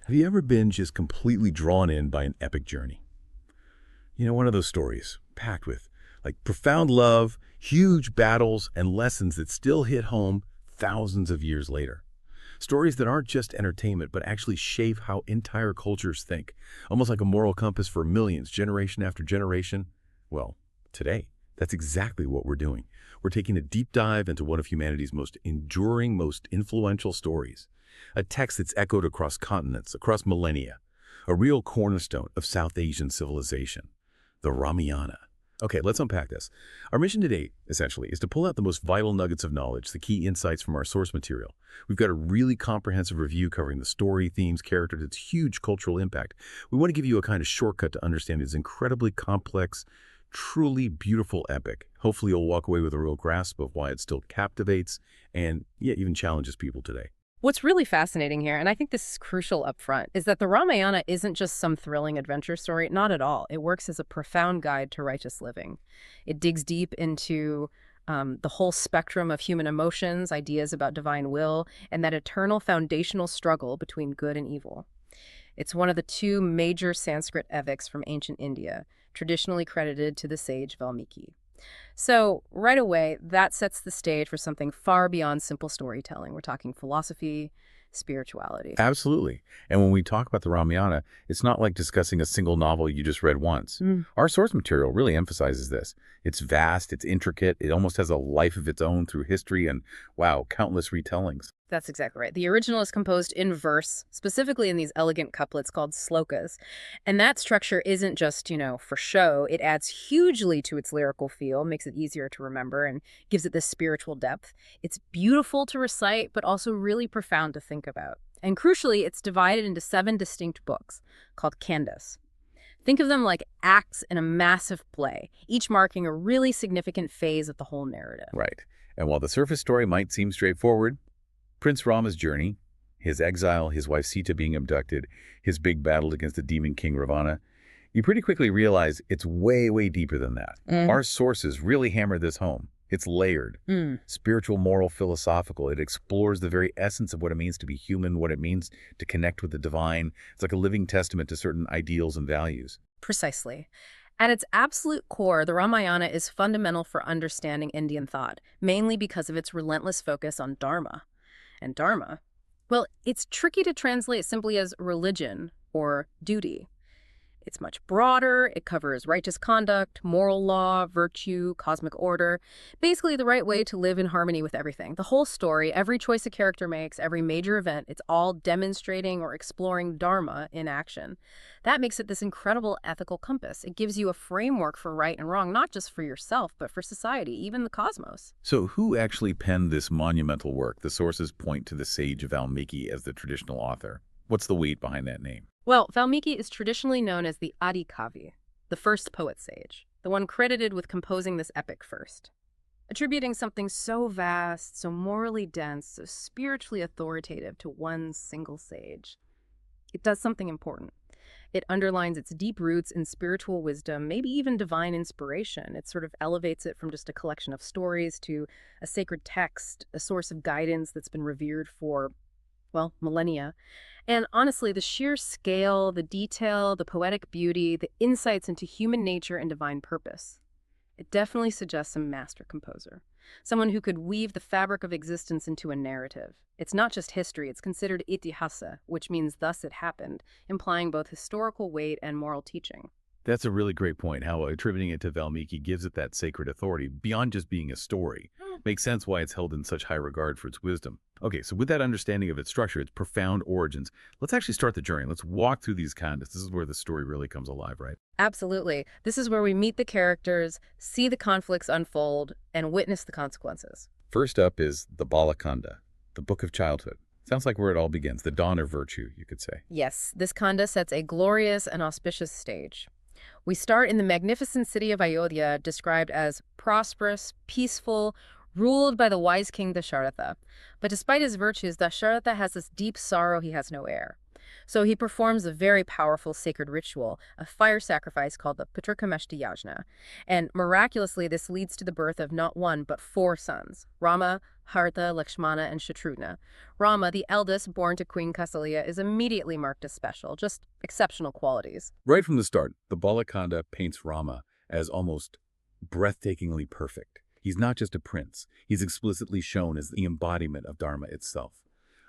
Have you ever been just completely drawn in by an epic journey? One of those stories packed with profound love, huge battles, and lessons that still hit home thousands of years later. Stories that aren't just entertainment, but actually shape how entire cultures think, almost like a moral compass for millions, generation after generation. Well, today, that's exactly what we're doing. We're taking a deep dive into one of humanity's most enduring, most influential stories. A text that's echoed across continents, across millennia. A real cornerstone of South Asian civilization. The Ramayana. Okay, let's unpack this. Our mission today, essentially, is to pull out the most vital nuggets of knowledge, the key insights from our source material. We've got a really comprehensive review covering the story, themes, characters, its huge cultural impact. We want to give you a kind of shortcut to understand this incredibly complex, truly beautiful epic. Hopefully you'll walk away with a real grasp of why it still captivates and, even challenges people today. What's really fascinating here, and I think this is crucial up front, is that the Ramayana isn't just some thrilling adventure story. Not at all. It works as a profound guide to righteous living. It digs deep into the whole spectrum of human emotions, ideas about divine will, and that eternal foundational struggle between good and evil. It's one of the two major Sanskrit epics from ancient India, traditionally credited to the sage Valmiki. So right away, that sets the stage for something far beyond simple storytelling. We're talking philosophy, spirituality. Absolutely. And when we talk about the Ramayana, it's not like discussing a single novel you just read once. Our source material really emphasizes this. It's vast, it's intricate, it almost has a life of its own through history and, wow, countless retellings. That's exactly right. The original is composed in verse, specifically in these elegant couplets called slokas. And that structure isn't just, for show. It adds hugely to its lyrical feel, makes it easier to remember, and gives it this spiritual depth. It's beautiful to recite, but also really profound to think about. And crucially, it's divided into 7 distinct books called kandas. Think of them like acts in a massive play, each marking a really significant phase of the whole narrative. Right. And while the surface story might seem straightforward, Prince Rama's journey, his exile, his wife Sita being abducted, his big battle against the demon king Ravana, you pretty quickly realize it's way, way deeper than that. Our sources really hammer this home. It's layered, spiritual, moral, philosophical. It explores the very essence of what it means to be human, what it means to connect with the divine. It's like a living testament to certain ideals and values. Precisely. At its absolute core, the Ramayana is fundamental for understanding Indian thought, mainly because of its relentless focus on Dharma. And Dharma, well, it's tricky to translate simply as religion or duty. It's much broader. It covers righteous conduct, moral law, virtue, cosmic order, basically the right way to live in harmony with everything. The whole story, every choice a character makes, every major event, it's all demonstrating or exploring Dharma in action. That makes it this incredible ethical compass. It gives you a framework for right and wrong, not just for yourself, but for society, even the cosmos. So who actually penned this monumental work? The sources point to the sage Valmiki as the traditional author. What's the weight behind that name? Well, Valmiki is traditionally known as the Adi Kavi, the first poet sage, the one credited with composing this epic first. Attributing something so vast, so morally dense, so spiritually authoritative to one single sage, it does something important. It underlines its deep roots in spiritual wisdom, maybe even divine inspiration. It sort of elevates it from just a collection of stories to a sacred text, a source of guidance that's been revered for, millennia. And honestly, the sheer scale, the detail, the poetic beauty, the insights into human nature and divine purpose, it definitely suggests a master composer, someone who could weave the fabric of existence into a narrative. It's not just history, it's considered itihasa, which means thus it happened, implying both historical weight and moral teaching. That's a really great point, how attributing it to Valmiki gives it that sacred authority beyond just being a story. Makes sense why it's held in such high regard for its wisdom. Okay, so with that understanding of its structure, its profound origins, let's actually start the journey. Let's walk through these kandas. This is where the story really comes alive, right? Absolutely. This is where we meet the characters, see the conflicts unfold, and witness the consequences. First up is the Balakanda, the book of childhood. Sounds like where it all begins, the dawn of virtue, you could say. Yes, this kanda sets a glorious and auspicious stage. We start in the magnificent city of Ayodhya, described as prosperous, peaceful, ruled by the wise king Dasharatha. But despite his virtues, Dasharatha has this deep sorrow he has no heir. So he performs a very powerful sacred ritual, a fire sacrifice called the Pitrakameshti Yajna. And miraculously, this leads to the birth of not one, but four sons, Rama, Bharata, Lakshmana, and Shatrughna. Rama, the eldest, born to Queen Kausalya, is immediately marked as special, just exceptional qualities. Right from the start, the Balakanda paints Rama as almost breathtakingly perfect. He's not just a prince. He's explicitly shown as the embodiment of Dharma itself,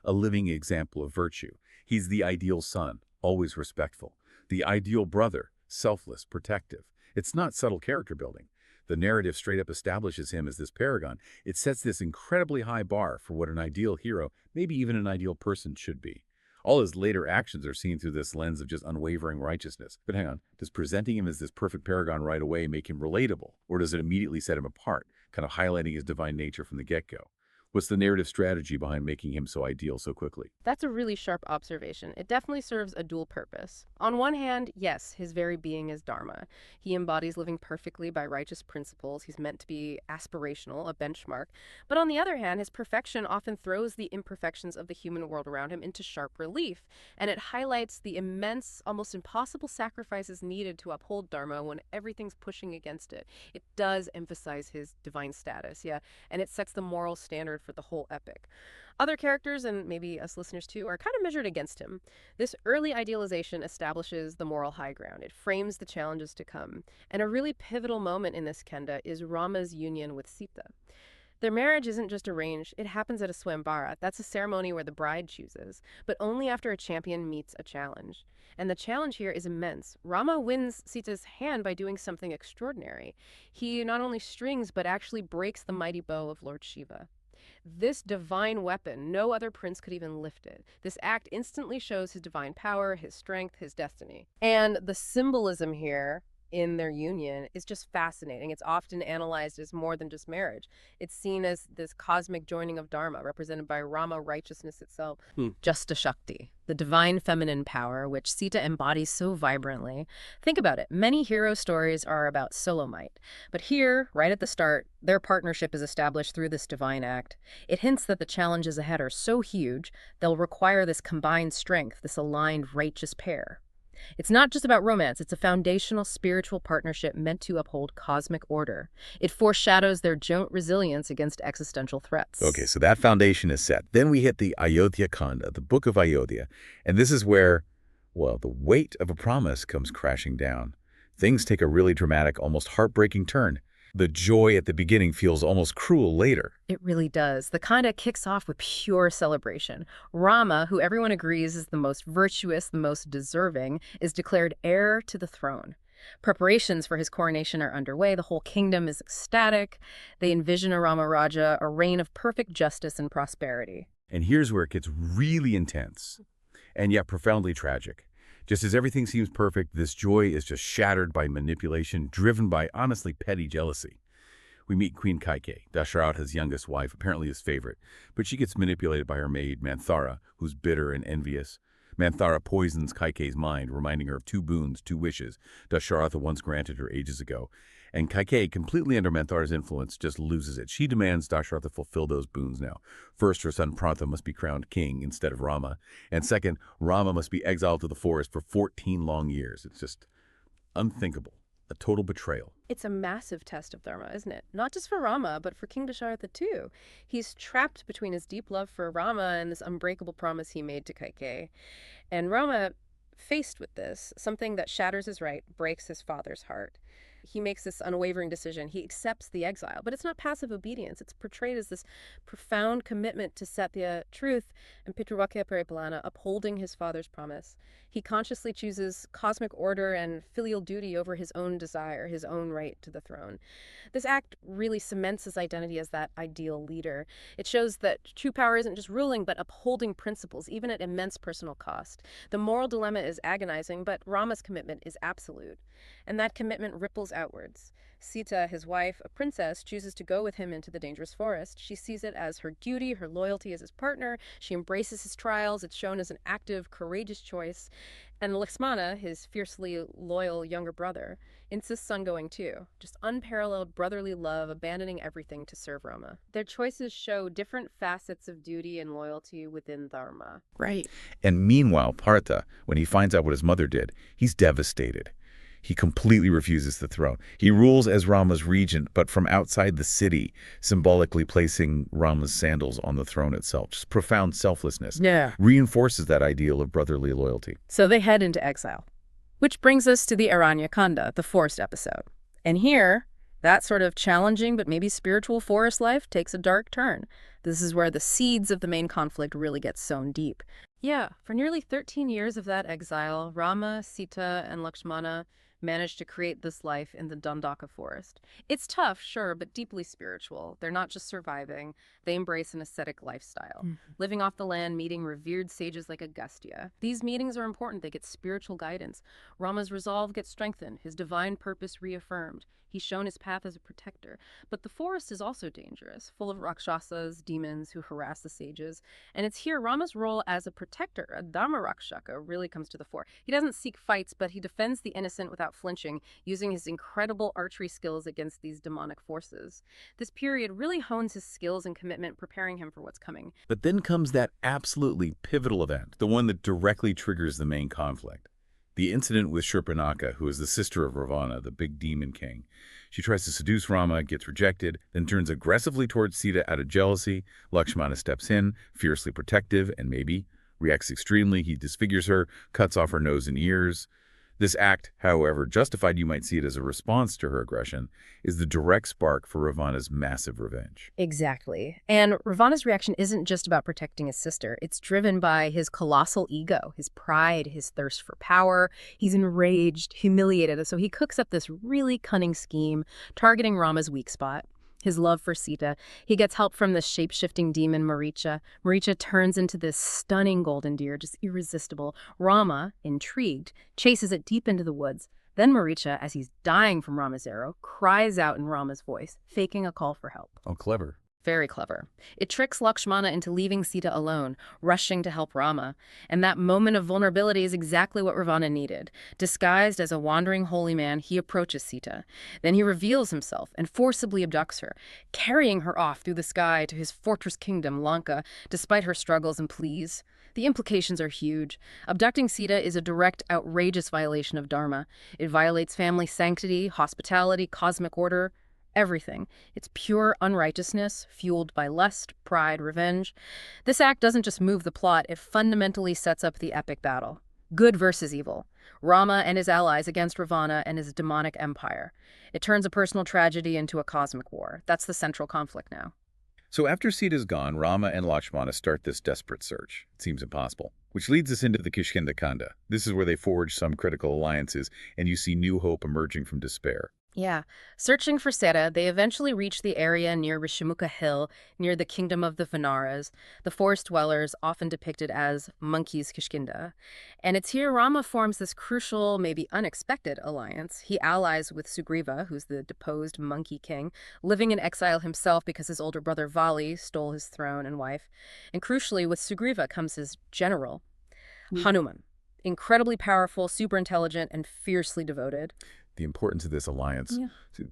a living example of virtue. He's the ideal son, always respectful. The ideal brother, selfless, protective. It's not subtle character building. The narrative straight up establishes him as this paragon. It sets this incredibly high bar for what an ideal hero, maybe even an ideal person, should be. All his later actions are seen through this lens of just unwavering righteousness. But hang on, does presenting him as this perfect paragon right away make him relatable? Or does it immediately set him apart, kind of highlighting his divine nature from the get-go? What's the narrative strategy behind making him so ideal so quickly? That's a really sharp observation. It definitely serves a dual purpose. On one hand, yes, his very being is Dharma. He embodies living perfectly by righteous principles. He's meant to be aspirational, a benchmark. But on the other hand, his perfection often throws the imperfections of the human world around him into sharp relief, and it highlights the immense, almost impossible sacrifices needed to uphold Dharma when everything's pushing against it. It does emphasize his divine status, yeah, and it sets the moral standard for the whole epic. Other characters, and maybe us listeners too, are kind of measured against him. This early idealization establishes the moral high ground. It frames the challenges to come. And a really pivotal moment in this kenda is Rama's union with Sita. Their marriage isn't just arranged, it happens at a swambara. That's a ceremony where the bride chooses, but only after a champion meets a challenge. And the challenge here is immense. Rama wins Sita's hand by doing something extraordinary. He not only strings, but actually breaks the mighty bow of Lord Shiva. This divine weapon, no other prince could even lift it. This act instantly shows his divine power, his strength, his destiny. And the symbolism here in their union is just fascinating. It's often analyzed as more than just marriage. It's seen as this cosmic joining of Dharma, represented by Rama righteousness itself, Justa Shakti, the divine feminine power, which Sita embodies so vibrantly. Think about it. Many hero stories are about solo might. But here, right at the start, their partnership is established through this divine act. It hints that the challenges ahead are so huge, they'll require this combined strength, this aligned righteous pair. It's not just about romance, it's a foundational spiritual partnership meant to uphold cosmic order. It foreshadows their joint resilience against existential threats. Okay, so that foundation is set. Then we hit the Ayodhya Kanda, the Book of Ayodhya. And this is where, well, the weight of a promise comes crashing down. Things take a really dramatic, almost heartbreaking turn. The joy at the beginning feels almost cruel later. It really does. The kanda kicks off with pure celebration. Rama, who everyone agrees is the most virtuous, the most deserving, is declared heir to the throne. Preparations for his coronation are underway. The whole kingdom is ecstatic. They envision a Rama Raja, a reign of perfect justice and prosperity. And here's where it gets really intense, and yet profoundly tragic. Just as everything seems perfect, this joy is just shattered by manipulation, driven by, honestly, petty jealousy. We meet Queen Kaikeyi, Dasharatha's youngest wife, apparently his favorite, but she gets manipulated by her maid, Manthara, who's bitter and envious. Manthara poisons Kaikeyi's mind, reminding her of two boons, two wishes Dasharatha once granted her ages ago. And Kaikeyi, completely under Manthara's influence, just loses it. She demands Dasharatha fulfill those boons now. First, her son Pratha must be crowned king instead of Rama. And second, Rama must be exiled to the forest for 14 long years. It's just unthinkable. A total betrayal. It's a massive test of Dharma, isn't it? Not just for Rama, but for King Dasharatha too. He's trapped between his deep love for Rama and this unbreakable promise he made to Kaikeyi. And Rama, faced with this, something that shatters his right, breaks his father's heart. He makes this unwavering decision. He accepts the exile, but it's not passive obedience. It's portrayed as this profound commitment to Satya, truth, and Pitruvakya Paripalana, upholding his father's promise. He consciously chooses cosmic order and filial duty over his own desire, his own right to the throne. This act really cements his identity as that ideal leader. It shows that true power isn't just ruling, but upholding principles, even at immense personal cost. The moral dilemma is agonizing, but Rama's commitment is absolute. And that commitment ripples outwards. Sita, his wife, a princess, chooses to go with him into the dangerous forest. She sees it as her duty, her loyalty as his partner. She embraces his trials. It's shown as an active, courageous choice. And Lakshmana, his fiercely loyal younger brother, insists on going too. Just unparalleled brotherly love, abandoning everything to serve Rama. Their choices show different facets of duty and loyalty within Dharma. Right. And meanwhile, Partha, when he finds out what his mother did, he's devastated. He completely refuses the throne. He rules as Rama's regent, but from outside the city, symbolically placing Rama's sandals on the throne itself. Just profound selflessness. Yeah. Reinforces that ideal of brotherly loyalty. So they head into exile. Which brings us to the Aranyakanda, the forest episode. And here, that sort of challenging but maybe spiritual forest life takes a dark turn. This is where the seeds of the main conflict really get sown deep. Yeah, for nearly 13 years of that exile, Rama, Sita, and Lakshmana managed to create this life in the Dandaka forest. It's tough, sure, but deeply spiritual. They're not just surviving. They embrace an ascetic lifestyle, living off the land, meeting revered sages like Agastya. These meetings are important. They get spiritual guidance. Rama's resolve gets strengthened, his divine purpose reaffirmed. He's shown his path as a protector. But the forest is also dangerous, full of rakshasas, demons who harass the sages. And it's here Rama's role as a protector, a Dharma Rakshaka, really comes to the fore. He doesn't seek fights, but he defends the innocent without flinching, using his incredible archery skills against these demonic forces. This period really hones his skills and commitment, preparing him for what's coming. But then comes that absolutely pivotal event, the one that directly triggers the main conflict. The incident with Shurpanakha, who is the sister of Ravana, the big demon king. She tries to seduce Rama, gets rejected, then turns aggressively towards Sita out of jealousy. Lakshmana steps in, fiercely protective, and maybe reacts extremely. He disfigures her, cuts off her nose and ears. This act, however justified you might see it as a response to her aggression, is the direct spark for Ravana's massive revenge. Exactly. And Ravana's reaction isn't just about protecting his sister. It's driven by his colossal ego, his pride, his thirst for power. He's enraged, humiliated, so he cooks up this really cunning scheme, targeting Rama's weak spot. His love for Sita. He gets help from the shape-shifting demon Maricha. Maricha turns into this stunning golden deer, just irresistible. Rama, intrigued, chases it deep into the woods. Then Maricha, as he's dying from Rama's arrow, cries out in Rama's voice, faking a call for help. Oh, clever. Very clever. It tricks Lakshmana into leaving Sita alone, rushing to help Rama. And that moment of vulnerability is exactly what Ravana needed. Disguised as a wandering holy man, he approaches Sita. Then he reveals himself and forcibly abducts her, carrying her off through the sky to his fortress kingdom, Lanka, despite her struggles and pleas. The implications are huge. Abducting Sita is a direct, outrageous violation of Dharma. It violates family sanctity, hospitality, cosmic order, everything. It's pure unrighteousness, fueled by lust, pride, revenge. This act doesn't just move the plot, it fundamentally sets up the epic battle. Good versus evil. Rama and his allies against Ravana and his demonic empire. It turns a personal tragedy into a cosmic war. That's the central conflict now. So after Sita's gone, Rama and Lakshmana start this desperate search. It seems impossible. Which leads us into the Kishkindakanda. This is where they forge some critical alliances, and you see new hope emerging from despair. Yeah. Searching for Sita, they eventually reach the area near Rishimukha Hill, near the kingdom of the Vanaras, the forest dwellers often depicted as monkeys Kishkinda. And it's here Rama forms this crucial, maybe unexpected alliance. He allies with Sugriva, who's the deposed monkey king, living in exile himself because his older brother Vali stole his throne and wife. And crucially, with Sugriva comes his general, Hanuman. Incredibly powerful, super intelligent, and fiercely devoted. The importance of this alliance.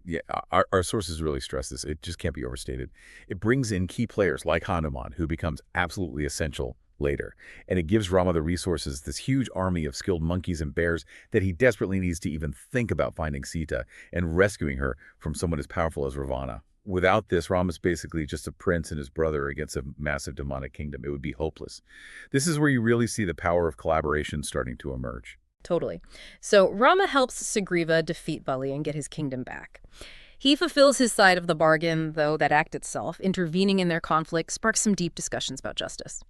Yeah, our sources really stress this. It just can't be overstated. It brings in key players like Hanuman, who becomes absolutely essential later. And it gives Rama the resources, this huge army of skilled monkeys and bears that he desperately needs to even think about finding Sita and rescuing her from someone as powerful as Ravana. Without this, Rama's basically just a prince and his brother against a massive demonic kingdom. It would be hopeless. This is where you really see the power of collaboration starting to emerge. Totally. So Rama helps Sugriva defeat Vali and get his kingdom back. He fulfills his side of the bargain, though that act itself, intervening in their conflict, sparks some deep discussions about justice.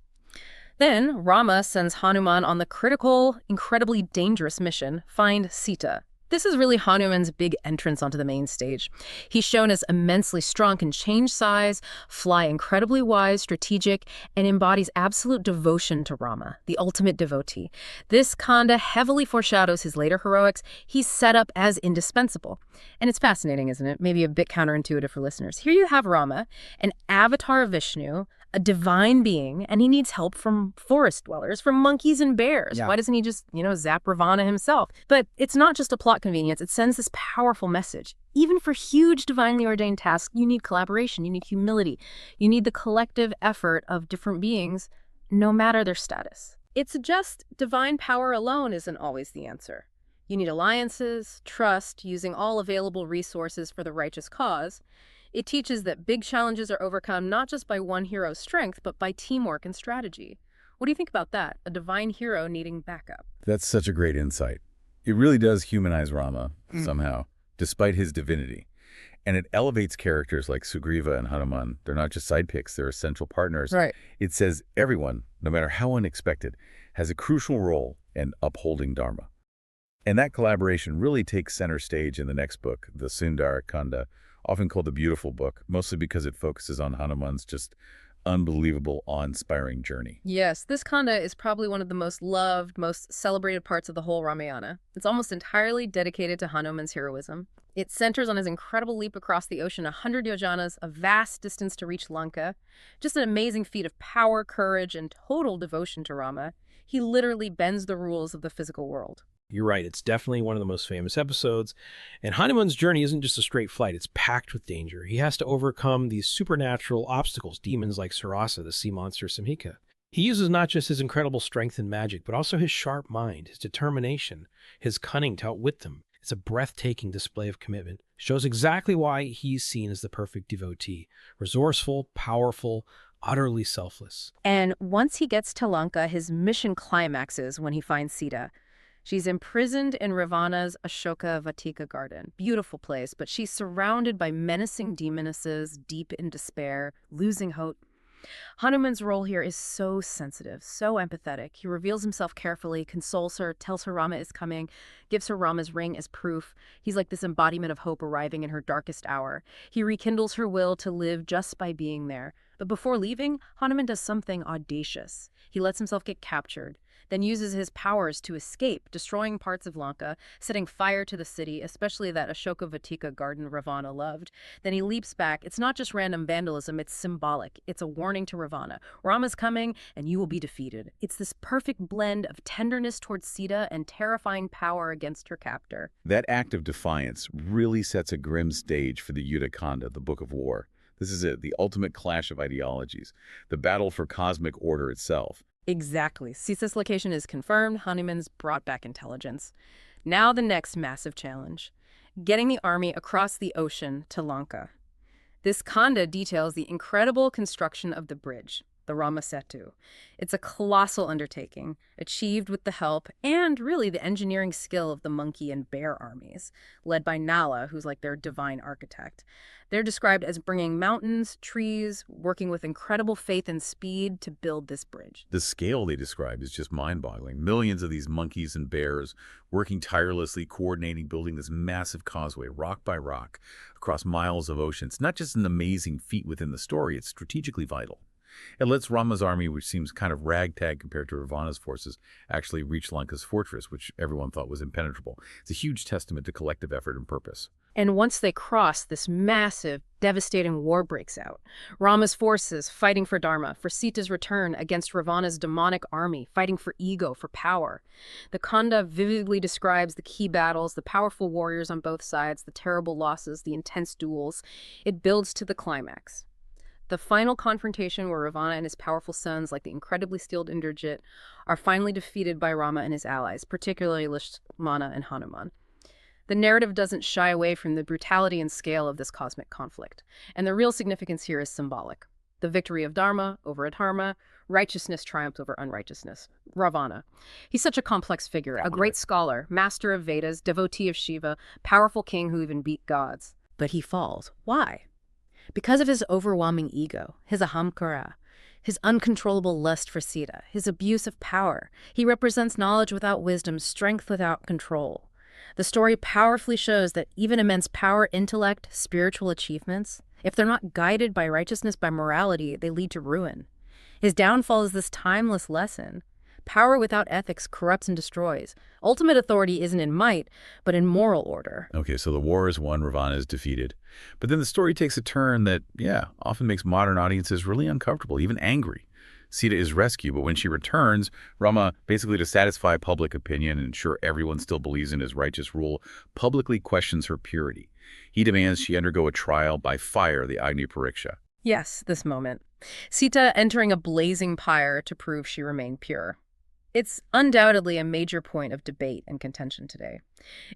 Then Rama sends Hanuman on the critical, incredibly dangerous mission, find Sita, This is really Hanuman's big entrance onto the main stage. He's shown as immensely strong, can change size, fly incredibly wise, strategic, and embodies absolute devotion to Rama, the ultimate devotee. This Khanda heavily foreshadows his later heroics. He's set up as indispensable. And it's fascinating, isn't it? Maybe a bit counterintuitive for listeners. Here you have Rama, an avatar of Vishnu, a divine being, and he needs help from forest dwellers, from monkeys and bears. Yeah. Why doesn't he just, zap Ravana himself? But it's not just a plot convenience. It sends this powerful message. Even for huge divinely ordained tasks, you need collaboration, you need humility, you need the collective effort of different beings, no matter their status. It suggests divine power alone isn't always the answer. You need alliances, trust, using all available resources for the righteous cause. It teaches that big challenges are overcome not just by one hero's strength, but by teamwork and strategy. What do you think about that? A divine hero needing backup. That's such a great insight. It really does humanize Rama somehow, despite his divinity. And it elevates characters like Sugriva and Hanuman. They're not just sidekicks, they're essential partners. Right. It says everyone, no matter how unexpected, has a crucial role in upholding Dharma. And that collaboration really takes center stage in the next book, the Sundar Kanda, often called the Beautiful Book, mostly because it focuses on Hanuman's just unbelievable, awe-inspiring journey. Yes, this Khanda is probably one of the most loved, most celebrated parts of the whole Ramayana. It's almost entirely dedicated to Hanuman's heroism. It centers on his incredible leap across the ocean 100 yojanas, a vast distance to reach Lanka. Just an amazing feat of power, courage, and total devotion to Rama. He literally bends the rules of the physical world. You're right. It's definitely one of the most famous episodes. And Hanuman's journey isn't just a straight flight. It's packed with danger. He has to overcome these supernatural obstacles, demons like Sarasa, the sea monster Samhika. He uses not just his incredible strength and magic, but also his sharp mind, his determination, his cunning to outwit them. It's a breathtaking display of commitment. Shows exactly why he's seen as the perfect devotee. Resourceful, powerful, utterly selfless. And once he gets to Lanka, his mission climaxes when he finds Sita. She's imprisoned in Ravana's Ashoka Vatika garden. Beautiful place, but she's surrounded by menacing demonesses, deep in despair, losing hope. Hanuman's role here is so sensitive, so empathetic. He reveals himself carefully, consoles her, tells her Rama is coming, gives her Rama's ring as proof. He's like this embodiment of hope arriving in her darkest hour. He rekindles her will to live just by being there. But before leaving, Hanuman does something audacious. He lets himself get captured, then uses his powers to escape, destroying parts of Lanka, setting fire to the city, especially that Ashoka Vatika garden Ravana loved. Then he leaps back. It's not just random vandalism, it's symbolic. It's a warning to Ravana. Rama's coming, and you will be defeated. It's this perfect blend of tenderness towards Sita and terrifying power against her captor. That act of defiance really sets a grim stage for the Yuddha Kanda, the Book of War. This is it, the ultimate clash of ideologies, the battle for cosmic order itself. Exactly. Sita's location is confirmed. Hanuman's brought back intelligence. Now the next massive challenge, getting the army across the ocean to Lanka. This Kanda details the incredible construction of the bridge, the Rama Setu. It's a colossal undertaking, achieved with the help and really the engineering skill of the monkey and bear armies, led by Nala, who's like their divine architect. They're described as bringing mountains, trees, working with incredible faith and speed to build this bridge. The scale they describe is just mind-boggling. Millions of these monkeys and bears working tirelessly, coordinating, building this massive causeway, rock by rock, across miles of ocean. It's not just an amazing feat within the story, it's strategically vital. It lets Rama's army, which seems kind of ragtag compared to Ravana's forces, actually reach Lanka's fortress, which everyone thought was impenetrable. It's a huge testament to collective effort and purpose. And once they cross, this massive, devastating war breaks out. Rama's forces fighting for Dharma, for Sita's return against Ravana's demonic army, fighting for ego, for power. The Kanda vividly describes the key battles, the powerful warriors on both sides, the terrible losses, the intense duels. It builds to the climax. The final confrontation where Ravana and his powerful sons, like the incredibly skilled Indrajit, are finally defeated by Rama and his allies, particularly Lakshmana and Hanuman. The narrative doesn't shy away from the brutality and scale of this cosmic conflict, and the real significance here is symbolic. The victory of Dharma over adharma, righteousness triumphs over unrighteousness. Ravana. He's such a complex figure, a great scholar, master of Vedas, devotee of Shiva, powerful king who even beat gods. But he falls. Why? Because of his overwhelming ego, his ahamkara, his uncontrollable lust for Sita, his abuse of power. He represents knowledge without wisdom, strength without control. The story powerfully shows that even immense power, intellect, spiritual achievements, if they're not guided by righteousness, by morality, they lead to ruin. His downfall is this timeless lesson. Power without ethics corrupts and destroys. Ultimate authority isn't in might, but in moral order. Okay, so the war is won, Ravana is defeated. But then the story takes a turn that, often makes modern audiences really uncomfortable, even angry. Sita is rescued, but when she returns, Rama, basically to satisfy public opinion and ensure everyone still believes in his righteous rule, publicly questions her purity. He demands she undergo a trial by fire, the Agni Pariksha. Yes, this moment. Sita entering a blazing pyre to prove she remained pure. It's undoubtedly a major point of debate and contention today.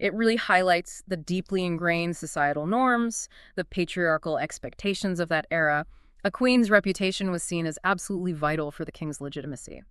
It really highlights the deeply ingrained societal norms, the patriarchal expectations of that era. A queen's reputation was seen as absolutely vital for the king's legitimacy.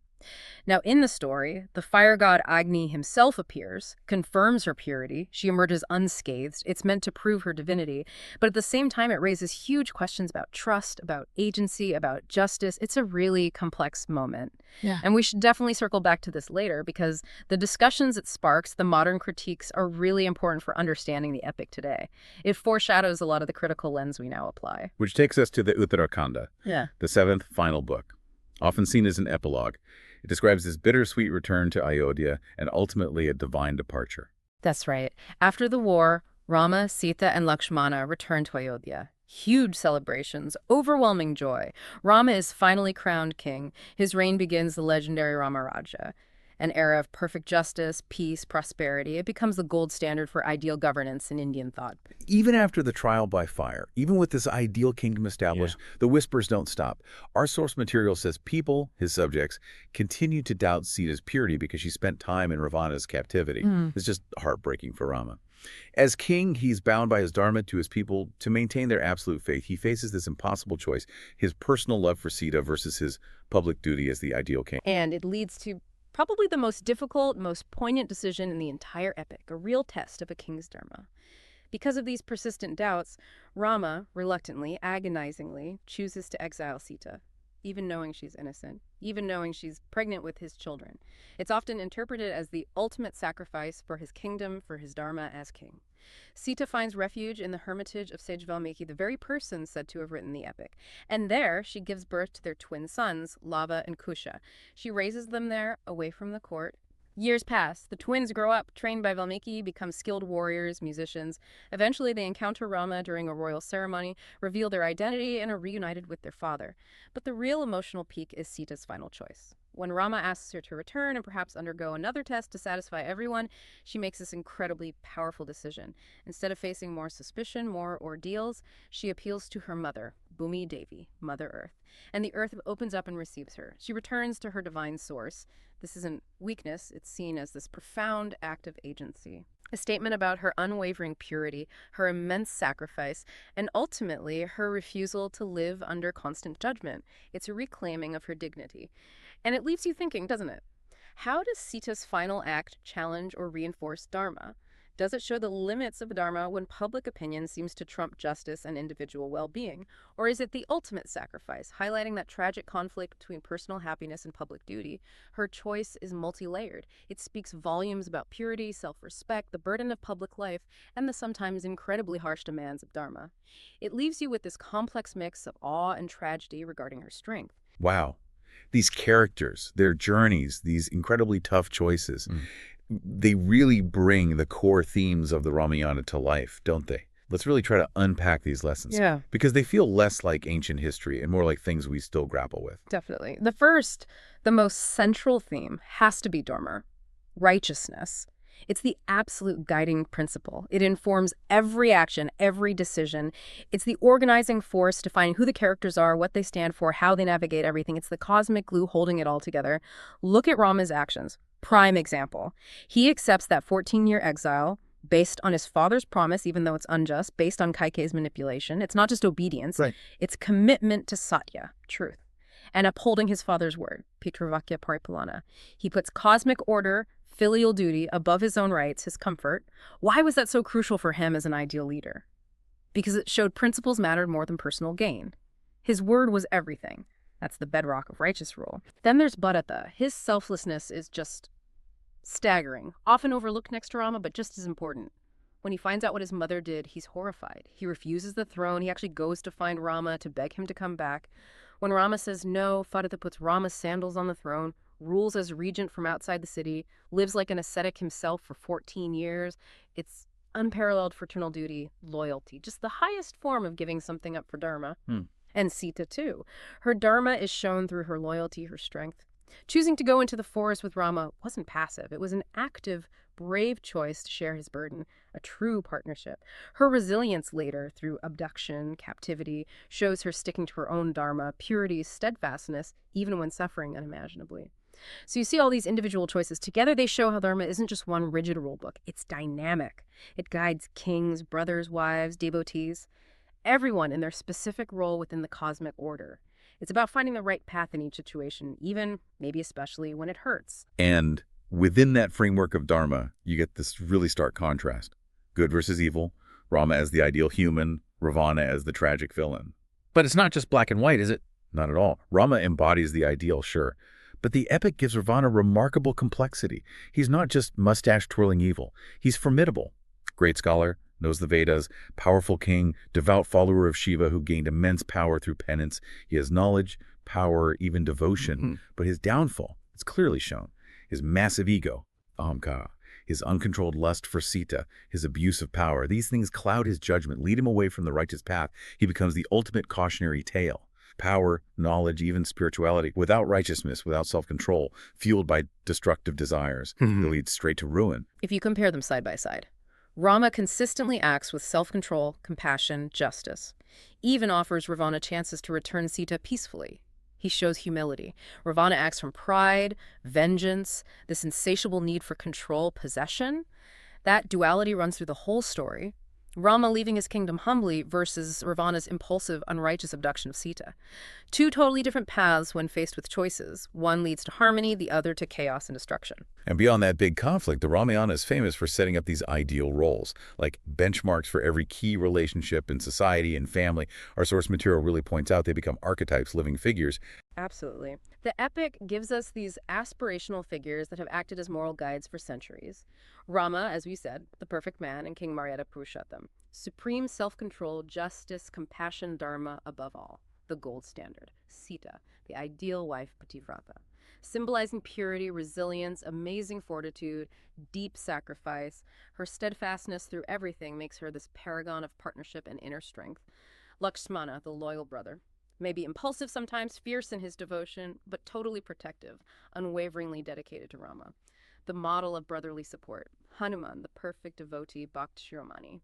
Now, in the story, the fire god Agni himself appears, confirms her purity. She emerges unscathed. It's meant to prove her divinity. But at the same time, it raises huge questions about trust, about agency, about justice. It's a really complex moment. Yeah. And we should definitely circle back to this later because the discussions it sparks, the modern critiques, are really important for understanding the epic today. It foreshadows a lot of the critical lens we now apply. Which takes us to the Uttarakanda, the seventh final book, often seen as an epilogue. It describes his bittersweet return to Ayodhya and ultimately a divine departure. That's right. After the war, Rama, Sita, and Lakshmana return to Ayodhya. Huge celebrations, overwhelming joy. Rama is finally crowned king. His reign begins the legendary Ramaraja, an era of perfect justice, peace, prosperity. It becomes the gold standard for ideal governance in Indian thought. Even after the trial by fire, even with this ideal kingdom established, the whispers don't stop. Our source material says people, his subjects, continue to doubt Sita's purity because she spent time in Ravana's captivity. It's just heartbreaking for Rama. As king, he's bound by his Dharma to his people to maintain their absolute faith. He faces this impossible choice, his personal love for Sita versus his public duty as the ideal king. And it leads to probably the most difficult, most poignant decision in the entire epic, a real test of a king's dharma. Because of these persistent doubts, Rama, reluctantly, agonizingly, chooses to exile Sita, even knowing she's innocent, even knowing she's pregnant with his children. It's often interpreted as the ultimate sacrifice for his kingdom, for his dharma as king. Sita finds refuge in the hermitage of sage Valmiki, the very person said to have written the epic. And there, she gives birth to their twin sons, Lava and Kusha. She raises them there, away from the court. Years pass. The twins grow up, trained by Valmiki, become skilled warriors, musicians. Eventually, they encounter Rama during a royal ceremony, reveal their identity, and are reunited with their father. But the real emotional peak is Sita's final choice. When Rama asks her to return and perhaps undergo another test to satisfy everyone, she makes this incredibly powerful decision. Instead of facing more suspicion, more ordeals, she appeals to her mother, Bhumi Devi, Mother Earth. And the earth opens up and receives her. She returns to her divine source. This isn't weakness, it's seen as this profound act of agency. A statement about her unwavering purity, her immense sacrifice, and ultimately her refusal to live under constant judgment. It's a reclaiming of her dignity. And it leaves you thinking, doesn't it? How does Sita's final act challenge or reinforce Dharma? Does it show the limits of Dharma when public opinion seems to trump justice and individual well-being? Or is it the ultimate sacrifice, highlighting that tragic conflict between personal happiness and public duty? Her choice is multi-layered. It speaks volumes about purity, self-respect, the burden of public life, and the sometimes incredibly harsh demands of Dharma. It leaves you with this complex mix of awe and tragedy regarding her strength. Wow. These characters, their journeys, these incredibly tough choices, they really bring the core themes of the Ramayana to life, don't they? Let's really try to unpack these lessons. Yeah. Because they feel less like ancient history and more like things we still grapple with. Definitely. The first, the most central theme has to be Dharma, righteousness. It's the absolute guiding principle. It informs every action, every decision. It's the organizing force defining who the characters are, what they stand for, how they navigate everything. It's the cosmic glue holding it all together. Look at Rama's actions. Prime example. He accepts that 14-year exile based on his father's promise, even though it's unjust, based on Kaikeyi's manipulation. It's not just obedience. Right. It's commitment to Satya, truth, and upholding his father's word, Pitravakya Paripalana. He puts cosmic order, filial duty above his own rights, his comfort. Why was that so crucial for him as an ideal leader? Because it showed principles mattered more than personal gain. His word was everything. That's the bedrock of righteous rule. Then there's Bharata. His selflessness is just Staggering, often overlooked next to Rama, but just as important. When he finds out what his mother did, he's horrified. He refuses the throne. He actually goes to find Rama to beg him to come back. When Rama says no, Fadita puts Rama's sandals on the throne, rules as regent from outside the city, lives like an ascetic himself for 14 years. It's unparalleled fraternal duty, loyalty, just the highest form of giving something up for Dharma. And Sita, too. Her Dharma is shown through her loyalty, her strength. Choosing to go into the forest with Rama wasn't passive. It was an active, brave choice to share his burden, a true partnership. Her resilience later, through abduction, captivity, shows her sticking to her own Dharma, purity, steadfastness, even when suffering unimaginably. So you see all these individual choices. Together they show how Dharma isn't just one rigid rulebook. It's dynamic. It guides kings, brothers, wives, devotees, everyone in their specific role within the cosmic order. It's about finding the right path in each situation, even, maybe especially, when it hurts. And within that framework of Dharma, you get this really stark contrast. Good versus evil, Rama as the ideal human, Ravana as the tragic villain. But it's not just black and white, is it? Not at all. Rama embodies the ideal, sure. But the epic gives Ravana remarkable complexity. He's not just mustache-twirling evil. He's formidable. Great scholar, knows the Vedas, powerful king, devout follower of Shiva who gained immense power through penance. He has knowledge, power, even devotion. But his downfall is clearly shown. His massive ego, ahamkara, his uncontrolled lust for Sita, his abuse of power. These things cloud his judgment, lead him away from the righteous path. He becomes the ultimate cautionary tale. Power, knowledge, even spirituality, without righteousness, without self-control, fueled by destructive desires, they lead straight to ruin. If you compare them side by side, Rama consistently acts with self-control, compassion, justice. Even offers Ravana chances to return Sita peacefully. He shows humility. Ravana acts from pride, vengeance, this insatiable need for control, possession. That duality runs through the whole story. Rama leaving his kingdom humbly versus Ravana's impulsive, unrighteous abduction of Sita. Two totally different paths when faced with choices. One leads to harmony, the other to chaos and destruction. And beyond that big conflict, the Ramayana is famous for setting up these ideal roles, like benchmarks for every key relationship in society and family. Our source material really points out they become archetypes, living figures. Absolutely. The epic gives us these aspirational figures that have acted as moral guides for centuries. Rama, as we said, the perfect man, and King Maryada Purushottam. Supreme self-control, justice, compassion, dharma above all. The gold standard. Sita, the ideal wife, Pativrata. Symbolizing purity, resilience, amazing fortitude, deep sacrifice. Her steadfastness through everything makes her this paragon of partnership and inner strength. Lakshmana, the loyal brother. Maybe impulsive sometimes, fierce in his devotion, but totally protective, unwaveringly dedicated to Rama. The model of brotherly support. Hanuman, the perfect devotee, Bhakt Shiromani.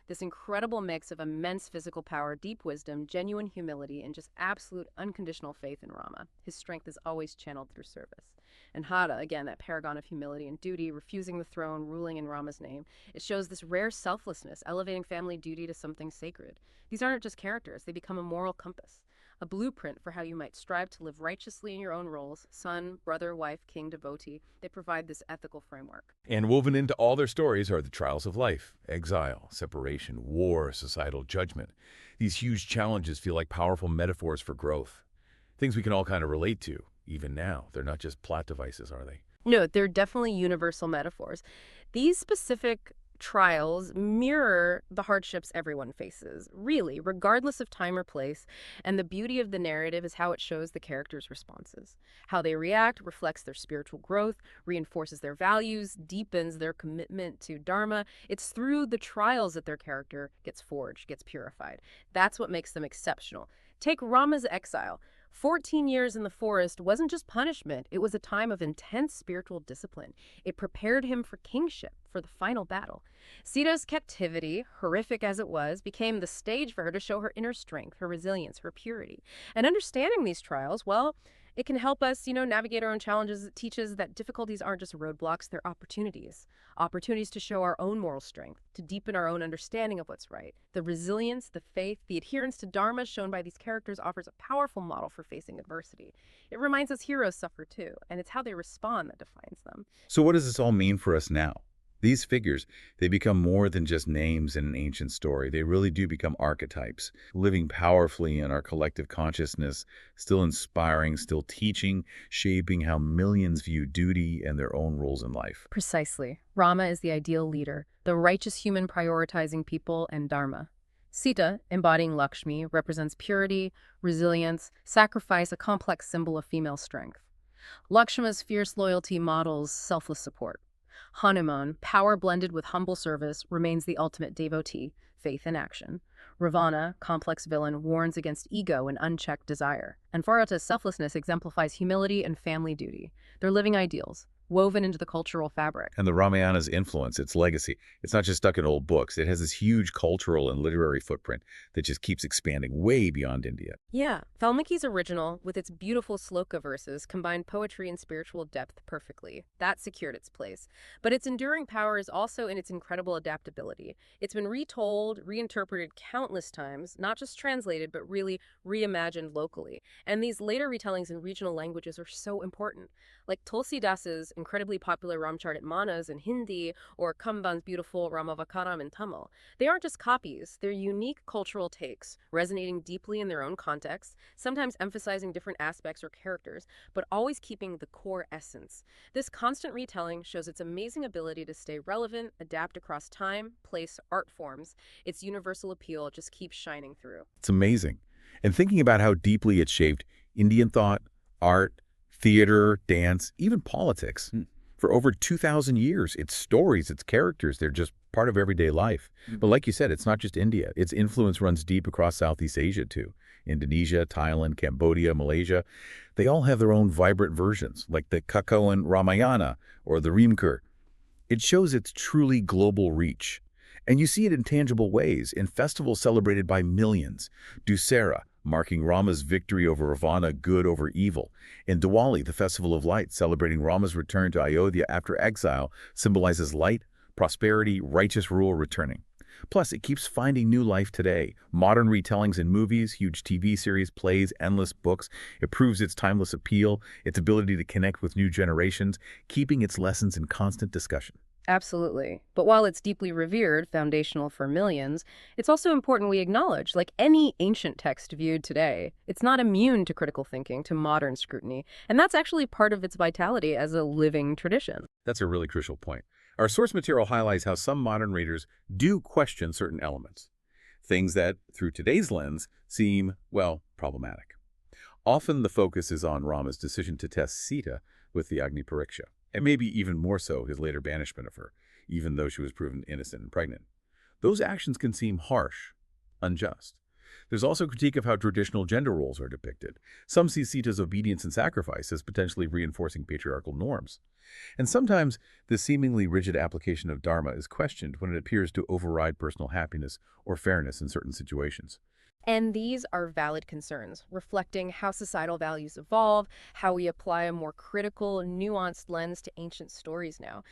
This incredible mix of immense physical power, deep wisdom, genuine humility, and just absolute unconditional faith in Rama. His strength is always channeled through service. And Hara, again, that paragon of humility and duty, refusing the throne, ruling in Rama's name. It shows this rare selflessness, elevating family duty to something sacred. These aren't just characters, they become a moral compass. A blueprint for how you might strive to live righteously in your own roles, son, brother, wife, king, devotee. They provide this ethical framework. And woven into all their stories are the trials of life, exile, separation, war, societal judgment. These huge challenges feel like powerful metaphors for growth. Things we can all kind of relate to, even now. They're not just plot devices, are they? No, they're definitely universal metaphors. These specific trials mirror the hardships everyone faces, really, regardless of time or place, and the beauty of the narrative is how it shows the characters' responses. How they react reflects their spiritual growth, reinforces their values, deepens their commitment to Dharma. It's through the trials that their character gets forged, gets purified. That's what makes them exceptional. Take Rama's exile. 14 years in the forest wasn't just punishment, it was a time of intense spiritual discipline. It prepared him for kingship, for the final battle. Sita's captivity, horrific as it was, became the stage for her to show her inner strength, her resilience, her purity. And understanding these trials, well, it can help us, navigate our own challenges. It teaches that difficulties aren't just roadblocks, they're opportunities. Opportunities to show our own moral strength, to deepen our own understanding of what's right. The resilience, the faith, the adherence to Dharma shown by these characters offers a powerful model for facing adversity. It reminds us heroes suffer too, and it's how they respond that defines them. So what does this all mean for us now? These figures, they become more than just names in an ancient story. They really do become archetypes, living powerfully in our collective consciousness, still inspiring, still teaching, shaping how millions view duty and their own roles in life. Precisely. Rama is the ideal leader, the righteous human prioritizing people and Dharma. Sita, embodying Lakshmi, represents purity, resilience, sacrifice, a complex symbol of female strength. Lakshma's fierce loyalty models selfless support. Hanuman, power blended with humble service, remains the ultimate devotee, faith in action. Ravana, complex villain, warns against ego and unchecked desire. And Bharata's selflessness exemplifies humility and family duty. They're living ideals, woven into the cultural fabric. And the Ramayana's influence, its legacy, it's not just stuck in old books. It has this huge cultural and literary footprint that just keeps expanding way beyond India. Yeah, Valmiki's original, with its beautiful sloka verses, combined poetry and spiritual depth perfectly. That secured its place. But its enduring power is also in its incredible adaptability. It's been retold, reinterpreted countless times, not just translated, but really reimagined locally. And these later retellings in regional languages are so important. Like Tulsi Das's incredibly popular Ramcharitmanas in Hindi or Kamban's beautiful Ramavakaram in Tamil. They aren't just copies, they're unique cultural takes, resonating deeply in their own context, sometimes emphasizing different aspects or characters, but always keeping the core essence. This constant retelling shows its amazing ability to stay relevant, adapt across time, place, art forms. Its universal appeal just keeps shining through. It's amazing. And thinking about how deeply it shaped Indian thought, art, theater, dance, even politics. For over 2,000 years, its stories, its characters, they're just part of everyday life. But like you said, it's not just India. Its influence runs deep across Southeast Asia, too. Indonesia, Thailand, Cambodia, Malaysia, they all have their own vibrant versions, like the Kakauan Ramayana or the Rimkur. It shows its truly global reach. And you see it in tangible ways, in festivals celebrated by millions. Dussehra, marking Rama's victory over Ravana, good over evil. In Diwali, the Festival of Lights, celebrating Rama's return to Ayodhya after exile, symbolizes light, prosperity, righteous rule returning. Plus, it keeps finding new life today. Modern retellings in movies, huge TV series, plays, endless books. It proves its timeless appeal, its ability to connect with new generations, keeping its lessons in constant discussion. Absolutely. But while it's deeply revered, foundational for millions, it's also important we acknowledge, like any ancient text viewed today, it's not immune to critical thinking, to modern scrutiny. And that's actually part of its vitality as a living tradition. That's a really crucial point. Our source material highlights how some modern readers do question certain elements, things that, through today's lens, seem, well, problematic. Often the focus is on Rama's decision to test Sita with the Agni Pariksha, and maybe even more so his later banishment of her, even though she was proven innocent and pregnant. Those actions can seem harsh, unjust. There's also critique of how traditional gender roles are depicted. Some see Sita's obedience and sacrifice as potentially reinforcing patriarchal norms. And sometimes the seemingly rigid application of Dharma is questioned when it appears to override personal happiness or fairness in certain situations. And these are valid concerns, reflecting how societal values evolve, how we apply a more critical, nuanced lens to ancient stories now.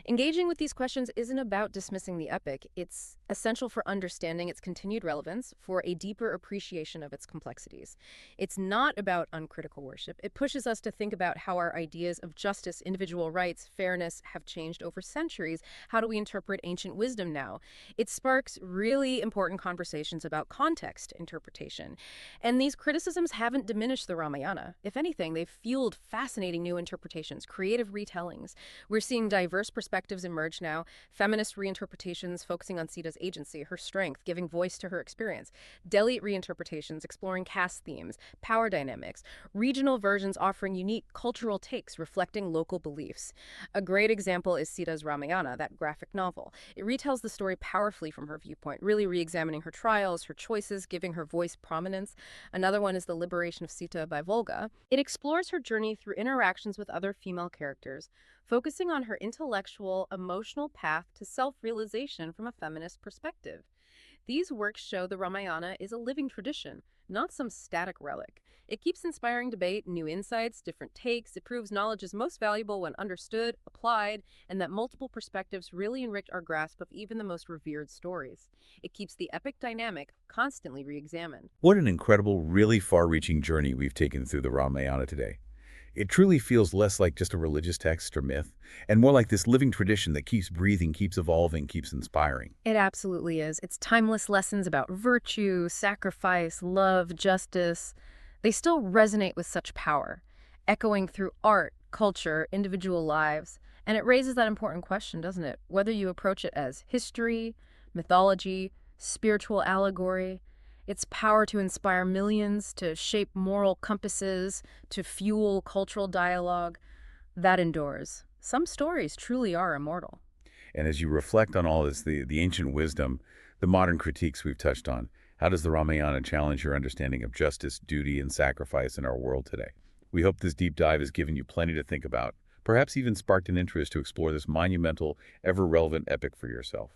Engaging with these questions isn't about dismissing the epic. It's essential for understanding its continued relevance, for a deeper appreciation of its complexities. It's not about uncritical worship. It pushes us to think about how our ideas of justice, individual rights, fairness have changed over centuries. How do we interpret ancient wisdom now? It sparks really important conversations about context interpretation. And these criticisms haven't diminished the Ramayana. If anything, they've fueled fascinating new interpretations, creative retellings. We're seeing diverse perspectives emerge now, feminist reinterpretations focusing on Sita's agency, her strength, giving voice to her experience, Dalit reinterpretations exploring caste themes, power dynamics, regional versions offering unique cultural takes reflecting local beliefs. A great example is Sita's Ramayana, that graphic novel. It retells the story powerfully from her viewpoint, really re-examining her trials, her choices, giving her voice prominence. Another one is The Liberation of Sita by Volga. It explores her journey through interactions with other female characters, focusing on her intellectual, emotional path to self-realization from a feminist perspective. These works show the Ramayana is a living tradition, not some static relic. It keeps inspiring debate, new insights, different takes. It proves knowledge is most valuable when understood, applied, and that multiple perspectives really enrich our grasp of even the most revered stories. It keeps the epic dynamic constantly re-examined. What an incredible, really far-reaching journey we've taken through the Ramayana today. It truly feels less like just a religious text or myth, and more like this living tradition that keeps breathing, keeps evolving, keeps inspiring. It absolutely is. It's timeless lessons about virtue, sacrifice, love, justice. They still resonate with such power, echoing through art, culture, individual lives. And it raises that important question, doesn't it? Whether you approach it as history, mythology, spiritual allegory, its power to inspire millions, to shape moral compasses, to fuel cultural dialogue, that endures. Some stories truly are immortal. And as you reflect on all this, the ancient wisdom, the modern critiques we've touched on, how does the Ramayana challenge your understanding of justice, duty, and sacrifice in our world today? We hope this deep dive has given you plenty to think about, perhaps even sparked an interest to explore this monumental, ever-relevant epic for yourself.